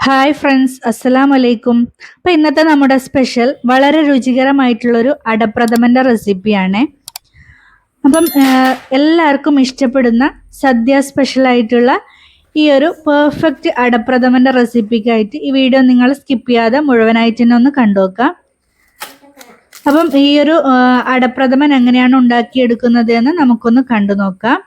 Hi friends, അസ്സലാമു അലൈക്കും. അപ്പോൾ ഇന്നത്തെ നമ്മുടെ സ്പെഷ്യൽ വളരെ രുചികരമായിട്ടുള്ളൊരു അടപ്രഥമൻ്റെ റെസിപ്പിയാണ്. അപ്പം എല്ലാവർക്കും ഇഷ്ടപ്പെടുന്ന സദ്യ സ്പെഷ്യലായിട്ടുള്ള ഈ ഒരു പെർഫെക്റ്റ് അടപ്രഥമൻ്റെ റെസിപ്പിക്കായിട്ട് ഈ വീഡിയോ നിങ്ങൾ സ്കിപ്പ് ചെയ്യാതെ മുഴുവനായിട്ട് തന്നെ ഒന്ന് കണ്ടു നോക്കാം. അപ്പം ഈ ഒരു അടപ്രഥമൻ എങ്ങനെയാണ് ഉണ്ടാക്കിയെടുക്കുന്നത് എന്ന് നമുക്കൊന്ന് കണ്ടു നോക്കാം.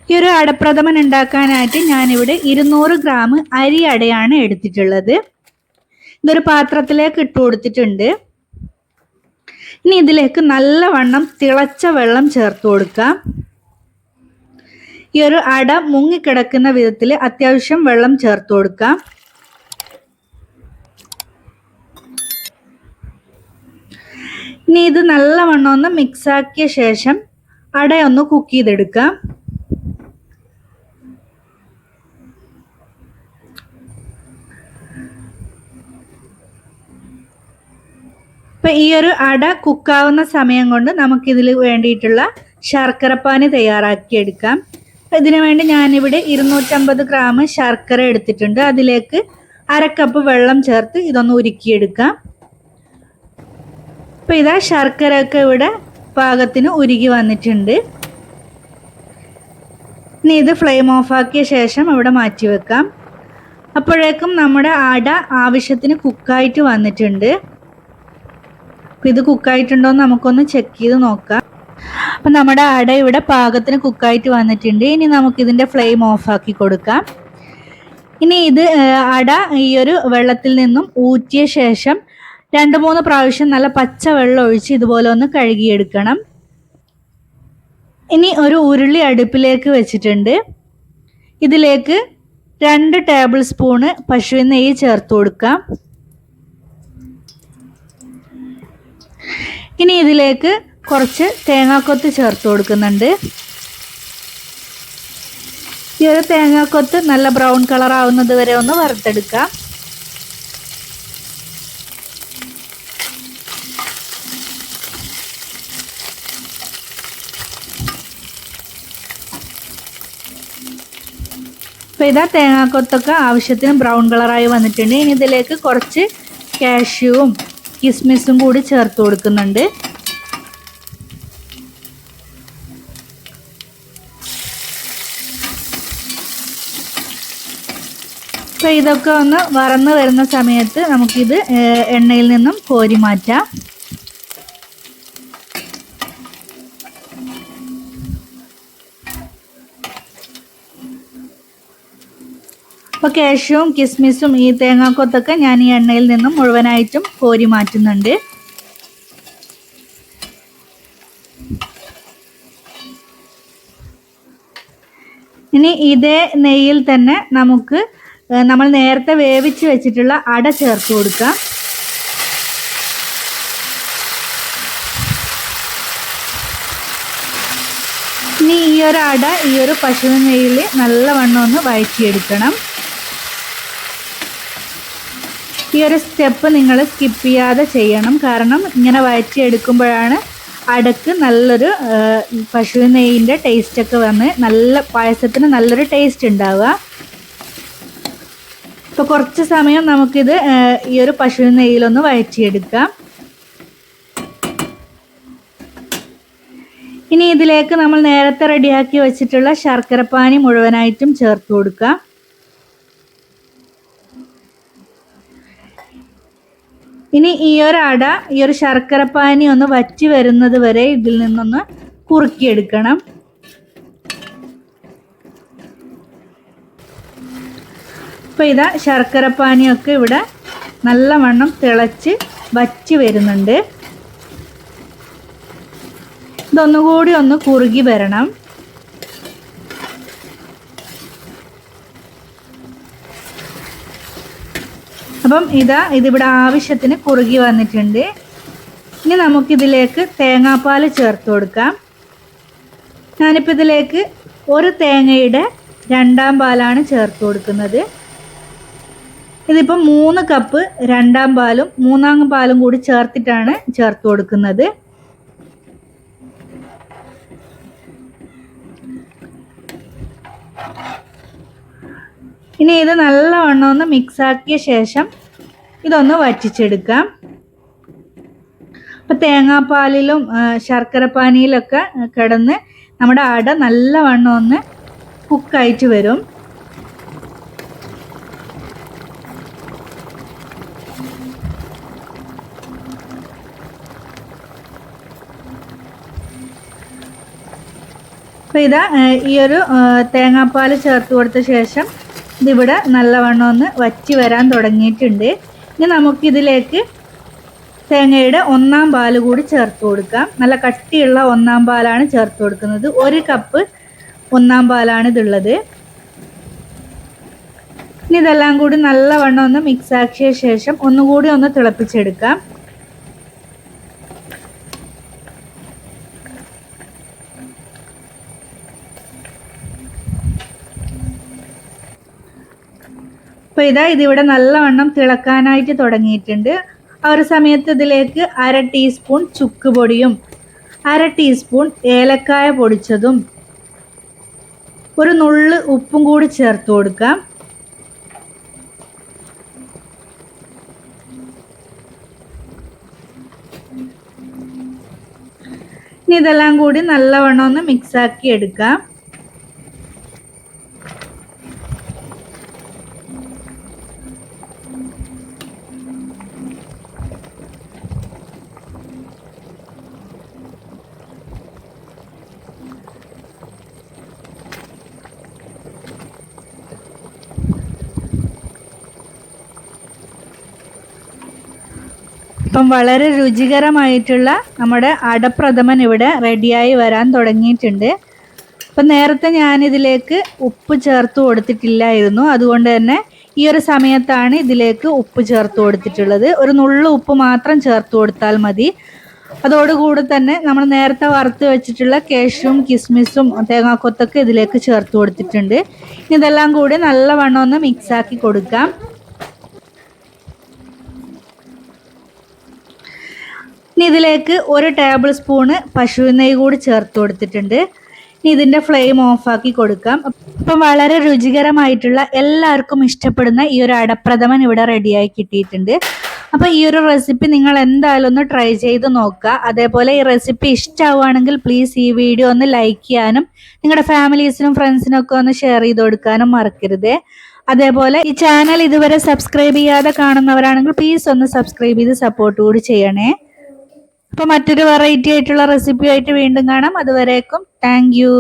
ഈ ഒരു അടപ്രഥമൻ ഉണ്ടാക്കാനായിട്ട് ഞാനിവിടെ 200 ഗ്രാം അരി അടയാണ് എടുത്തിട്ടുള്ളത്. ഇതൊരു പാത്രത്തിലേക്ക് ഇട്ട് കൊടുത്തിട്ടുണ്ട്. ഇനി ഇതിലേക്ക് നല്ലവണ്ണം തിളച്ച വെള്ളം ചേർത്ത് കൊടുക്കാം. ഈ ഒരു അട മുങ്ങിക്കിടക്കുന്ന വിധത്തിൽ അത്യാവശ്യം വെള്ളം ചേർത്ത് കൊടുക്കാം. ഇനി ഇത് നല്ലവണ്ണം ഒന്ന് മിക്സാക്കിയ ശേഷം അടയൊന്ന് കുക്ക് ചെയ്തെടുക്കാം. അപ്പം ഈ ഒരു അട കുക്കാവുന്ന സമയം കൊണ്ട് നമുക്കിതിൽ വേണ്ടിയിട്ടുള്ള ശർക്കരപ്പാനി തയ്യാറാക്കിയെടുക്കാം. ഇതിനു വേണ്ടി ഞാനിവിടെ 250 ഗ്രാം ശർക്കര എടുത്തിട്ടുണ്ട്. അതിലേക്ക് 1/2 കപ്പ് വെള്ളം ചേർത്ത് ഇതൊന്ന് ഉരുക്കിയെടുക്കാം. അപ്പം ഇതാ ശർക്കരയൊക്കെ ഇവിടെ പാകത്തിന് ഉരുകി വന്നിട്ടുണ്ട്. ഇനി ഇത് ഫ്ലെയിം ഓഫാക്കിയ ശേഷം ഇവിടെ മാറ്റി വെക്കാം. അപ്പോഴേക്കും നമ്മുടെ അട ആവശ്യത്തിന് കുക്കായിട്ട് വന്നിട്ടുണ്ട്. അപ്പം ഇത് കുക്കായിട്ടുണ്ടോ എന്ന് നമുക്കൊന്ന് ചെക്ക് ചെയ്ത് നോക്കാം. അപ്പം നമ്മുടെ അട ഇവിടെ പാകത്തിന് കുക്കായിട്ട് വന്നിട്ടുണ്ട്. ഇനി നമുക്കിതിൻ്റെ ഫ്ലെയിം ഓഫാക്കി കൊടുക്കാം. ഇനി ഇത് അട ഈ ഒരു വെള്ളത്തിൽ നിന്നും ഊറ്റിയ ശേഷം 2-3 പ്രാവശ്യം നല്ല പച്ച വെള്ളം ഒഴിച്ച് ഇതുപോലെ ഒന്ന് കഴുകിയെടുക്കണം. ഇനി ഒരു ഉരുളി അടുപ്പിലേക്ക് വെച്ചിട്ടുണ്ട്. ഇതിലേക്ക് 2 ടേബിൾ സ്പൂണ് പശുവിൻ നെയ്യ് ചേർത്ത് കൊടുക്കാം. ഇനി ഇതിലേക്ക് കുറച്ച് തേങ്ങാക്കൊത്ത് ചേർത്ത് കൊടുക്കുന്നുണ്ട്. ഈ ഒരു തേങ്ങാക്കൊത്ത് നല്ല ബ്രൗൺ കളർ ആവുന്നത് വരെ ഒന്ന് വറുത്തെടുക്കാം. അപ്പോൾ ഇതാ തേങ്ങാക്കൊത്തൊക്കെ ആവശ്യത്തിന് ബ്രൗൺ കളറായി വന്നിട്ടുണ്ട്. ഇനി ഇതിലേക്ക് കുറച്ച് കാഷ്യൂവും കിസ്മിസും കൂടി ചേർത്ത് കൊടുക്കുന്നുണ്ട്. അപ്പോൾ ഇതൊക്കെ ഒന്ന് വറന്ന് വരുന്ന സമയത്ത് നമുക്കിത് എണ്ണയിൽ നിന്നും കോരി മാറ്റാം. അപ്പോൾ കാഷ്യൂവും കിസ്മിസും ഈ തേങ്ങാക്കൊത്തൊക്കെ ഞാൻ ഈ എണ്ണയിൽ നിന്നും മുഴുവനായിട്ടും കോരി മാറ്റുന്നുണ്ട്. ഇനി ഇതേ നെയ്യിൽ തന്നെ നമുക്ക് നമ്മൾ നേരത്തെ വേവിച്ച് വെച്ചിട്ടുള്ള അട ചേർത്ത് കൊടുക്കാം. ഇനി ഈ ഒരു അട ഈ ഒരു പശുവിൻ നെയ്യിൽ നല്ലവണ്ണം ഒന്ന് വഴറ്റിയെടുക്കണം. ഈ ഒരു സ്റ്റെപ്പ് നിങ്ങൾ സ്കിപ്പ് ചെയ്യാതെ ചെയ്യണം. കാരണം ഇങ്ങനെ വഴറ്റിയെടുക്കുമ്പോഴാണ് അടക്ക് നല്ലൊരു പശുവിൻ നെയ്യിൻ്റെ ടേസ്റ്റൊക്കെ വന്ന് നല്ല പായസത്തിന് നല്ലൊരു ടേസ്റ്റ് ഉണ്ടാവുക. ഇപ്പോൾ കുറച്ച് സമയം നമുക്കിത് ഈ ഒരു പശുവിൻ നെയ്യിലൊന്ന് വഴറ്റിയെടുക്കാം. ഇനി ഇതിലേക്ക് നമ്മൾ നേരത്തെ റെഡിയാക്കി വെച്ചിട്ടുള്ള ശർക്കരപ്പാനി മുഴുവനായിട്ടും ചേർത്ത് കൊടുക്കാം. ഇനി ഈ ഒരു അട ഈ ഒരു ശർക്കരപ്പാനി ഒന്ന് വറ്റി വരുന്നത് വരെ ഇതിൽ നിന്നൊന്ന് കുറുക്കിയെടുക്കണം. അപ്പോൾ ഇതാ ശർക്കരപ്പാനിയൊക്കെ ഇവിടെ നല്ലവണ്ണം തിളച്ച് വറ്റി വരുന്നുണ്ട്. ഇതൊന്നുകൂടി ഒന്ന് കുറുകി വരണം. അപ്പം ഇതിവിടെ ആവശ്യത്തിന് കുറുകി വന്നിട്ടുണ്ട്. ഇനി നമുക്കിതിലേക്ക് തേങ്ങാപ്പാൽ ചേർത്ത് കൊടുക്കാം. ഞാനിപ്പോൾ ഇതിലേക്ക് ഒരു തേങ്ങയുടെ 2ാം പാലാണ് ചേർത്ത് കൊടുക്കുന്നത്. ഇതിപ്പോൾ 3 കപ്പ് 2ാം പാലും 3ാം പാലും കൂടി ചേർത്തിട്ടാണ് ചേർത്ത് കൊടുക്കുന്നത്. ഇനി ഇത് നല്ലവണ്ണം ഒന്ന് മിക്സാക്കിയ ശേഷം ഇതൊന്ന് വറ്റിച്ചെടുക്കാം. അപ്പം തേങ്ങാപ്പാലിലും ശർക്കരപ്പാനിയിലൊക്കെ കിടന്ന് നമ്മുടെ അട നല്ലവണ്ണം ഒന്ന് കുക്കായിട്ട് വരും. അപ്പോൾ ഇതാ ഈ ഒരു തേങ്ങാപ്പാൽ ചേർത്ത് കൊടുത്ത ശേഷം ഇതിവിടെ നല്ലവണ്ണം ഒന്ന് വറ്റി വരാൻ തുടങ്ങിയിട്ടുണ്ട്. ഇനി നമുക്കിതിലേക്ക് തേങ്ങയുടെ 1-ാം പാല് കൂടി ചേർത്ത് കൊടുക്കാം. നല്ല കട്ടിയുള്ള 1-ാം പാലാണ് ചേർത്ത് കൊടുക്കുന്നത്. 1 കപ്പ് 1-ാം പാലാണ് ഇതുള്ളത്. ഇനി ഇതെല്ലാം കൂടി നല്ലവണ്ണം ഒന്ന് മിക്സാക്കിയ ശേഷം ഒന്നുകൂടി ഒന്ന് തിളപ്പിച്ചെടുക്കാം. അപ്പോൾ ഇതാ ഇതിവിടെ നല്ലവണ്ണം തിളക്കാനായിട്ട് തുടങ്ങിയിട്ടുണ്ട്. ആ ഒരു സമയത്ത് ഇതിലേക്ക് 1/2 ടീസ്പൂൺ ചുക്ക് പൊടിയും 1/2 ടീസ്പൂൺ ഏലക്കായ പൊടിച്ചതും ഒരു നുള്ള് ഉപ്പും കൂടി ചേർത്ത് കൊടുക്കാം. ഇനി ഇതെല്ലാം കൂടി നല്ലവണ്ണം ഒന്ന് മിക്സാക്കി എടുക്കാം. അപ്പം വളരെ രുചികരമായിട്ടുള്ള നമ്മുടെ അടപ്രഥമൻ ഇവിടെ റെഡിയായി വരാൻ തുടങ്ങിയിട്ടുണ്ട്. അപ്പം നേരത്തെ ഞാനിതിലേക്ക് ഉപ്പ് ചേർത്ത് കൊടുത്തിട്ടില്ലായിരുന്നു. അതുകൊണ്ട് തന്നെ ഈ ഒരു സമയത്താണ് ഇതിലേക്ക് ഉപ്പ് ചേർത്ത് കൊടുത്തിട്ടുള്ളത്. ഒരു നുള്ളു ഉപ്പ് മാത്രം ചേർത്ത് കൊടുത്താൽ മതി. അതോടുകൂടി തന്നെ നമ്മൾ നേരത്തെ വറുത്ത് വെച്ചിട്ടുള്ള കാഷ്യൂവും കിസ്മിസും തേങ്ങാക്കൊത്തൊക്കെ ഇതിലേക്ക് ചേർത്ത് കൊടുത്തിട്ടുണ്ട്. ഇതെല്ലാം കൂടി നല്ലവണ്ണം ഒന്ന് മിക്സാക്കി കൊടുക്കാം. ഇനി ഇതിലേക്ക് 1 ടേബിൾ സ്പൂണ് പശു നെയ്യ് കൂടി ചേർത്ത് കൊടുത്തിട്ടുണ്ട്. ഇനി ഇതിൻ്റെ ഫ്ലെയിം ഓഫാക്കി കൊടുക്കാം. അപ്പം വളരെ രുചികരമായിട്ടുള്ള എല്ലാവർക്കും ഇഷ്ടപ്പെടുന്ന ഈ ഒരു അടപ്രഥമൻ ഇവിടെ റെഡിയായി കിട്ടിയിട്ടുണ്ട്. അപ്പോൾ ഈ ഒരു റെസിപ്പി നിങ്ങൾ എന്തായാലും ഒന്ന് ട്രൈ ചെയ്ത് നോക്കുക. അതേപോലെ ഈ റെസിപ്പി ഇഷ്ടമാവുകയാണെങ്കിൽ പ്ലീസ് ഈ വീഡിയോ ഒന്ന് ലൈക്ക് ചെയ്യാനും നിങ്ങളുടെ ഫാമിലീസിനും ഫ്രണ്ട്സിനും ഒക്കെ ഒന്ന് ഷെയർ ചെയ്ത് കൊടുക്കാനും മറക്കരുത്. അതേപോലെ ഈ ചാനൽ ഇതുവരെ സബ്സ്ക്രൈബ് ചെയ്യാതെ കാണുന്നവരാണെങ്കിൽ പ്ലീസ് ഒന്ന് സബ്സ്ക്രൈബ് ചെയ്ത് സപ്പോർട്ട് കൂടി ചെയ്യണേ. അപ്പോൾ മറ്റൊരു വെറൈറ്റി ആയിട്ടുള്ള റെസിപ്പി ആയിട്ട് വീണ്ടും കാണാം. അതുവരേക്കും താങ്ക് യു.